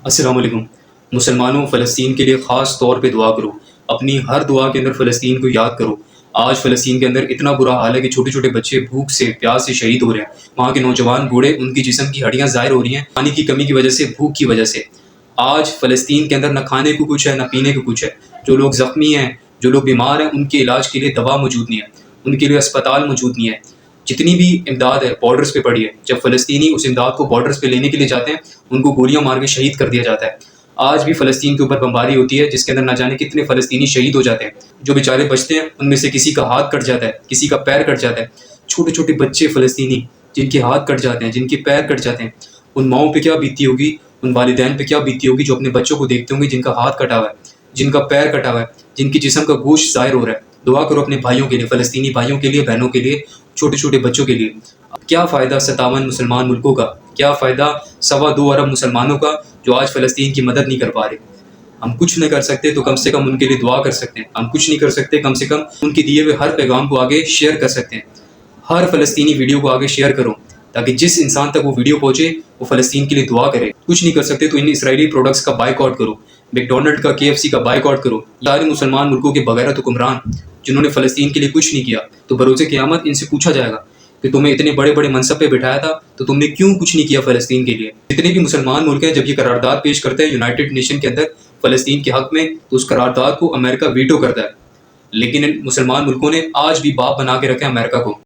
السلام علیکم۔ مسلمانوں، فلسطین کے لیے خاص طور پہ دعا کرو۔ اپنی ہر دعا کے اندر فلسطین کو یاد کرو۔ آج فلسطین کے اندر اتنا برا حال ہے کہ چھوٹے چھوٹے بچے بھوک سے، پیاس سے شہید ہو رہے ہیں۔ وہاں کے نوجوان بوڑھے، ان کی جسم کی ہڈیاں ظاہر ہو رہی ہیں پانی کی کمی کی وجہ سے، بھوک کی وجہ سے۔ آج فلسطین کے اندر نہ کھانے کو کچھ ہے، نہ پینے کو کچھ ہے۔ جو لوگ زخمی ہیں، جو لوگ بیمار ہیں، ان کے علاج کے لیے دوا موجود نہیں ہے، ان کے لیے اسپتال موجود نہیں ہے۔ جتنی بھی امداد ہے بارڈرز پہ پڑی ہے۔ جب فلسطینی اس امداد کو بارڈرز پہ لینے کے لیے جاتے ہیں، ان کو گولیاں مار کے شہید کر دیا جاتا ہے۔ آج بھی فلسطین کے اوپر بمباری ہوتی ہے، جس کے اندر نہ جانے کتنے فلسطینی شہید ہو جاتے ہیں۔ جو بیچارے بچتے ہیں، ان میں سے کسی کا ہاتھ کٹ جاتا ہے، کسی کا پیر کٹ جاتا ہے۔ چھوٹے چھوٹے بچے فلسطینی جن کے ہاتھ کٹ جاتے ہیں، جن کے پیر کٹ جاتے ہیں، ان ماؤں پہ کیا بیتتی ہوگی، ان والدین پہ کیا بیتتی ہوگی جو اپنے بچوں کو دیکھتے ہوں گے جن کا ہاتھ کٹا ہوا ہے، جن کا پیر کٹا ہوا ہے، جن کی جسم کا گوشت ظاہر ہو رہا ہے۔ دعا کرو اپنے بھائیوں کے لیے، فلسطینی بھائیوں کے لیے، بہنوں کے لیے، چھوٹے چھوٹے بچوں کے لیے۔ کیا فائدہ 57 مسلمان ملکوں کا، کیا فائدہ 2.25 ارب مسلمانوں کا جو آج فلسطین کی مدد نہیں کر پا رہے۔ ہم کچھ نہیں کر سکتے تو کم سے کم ان کے لیے دعا کر سکتے ہیں۔ ہم کچھ نہیں کر سکتے، کم سے کم ان کے دیے ہوئے ہر پیغام کو آگے شیئر کر سکتے ہیں۔ ہر فلسطینی ویڈیو کو آگے شیئر کرو تاکہ جس انسان تک وہ ویڈیو پہنچے وہ فلسطین کے لیے دعا کرے۔ کچھ نہیں کر سکتے تو ان اسرائیلی پروڈکٹس کا بائیک آؤٹ کرو، میکڈونلڈ کا، KFC کا بائیک آؤٹ کرو۔ سارے مسلمان ملکوں کے بغیرت حکمران جنہوں نے فلسطین کے لیے کچھ نہیں کیا، تو بروز قیامت ان سے پوچھا جائے گا کہ تمہیں اتنے بڑے بڑے منصب پہ بٹھایا تھا تو تم نے کیوں کچھ نہیں کیا فلسطین کے لیے۔ جتنے بھی مسلمان ملک ہیں، جب یہ قرارداد پیش کرتے ہیں یونائٹڈ نیشن کے اندر فلسطین کے حق میں، تو اس قرارداد کو امریکہ ویٹو کرتا ہے، لیکن ان مسلمان ملکوں نے آج بھی باپ بنا کے رکھا ہے امریکہ کو۔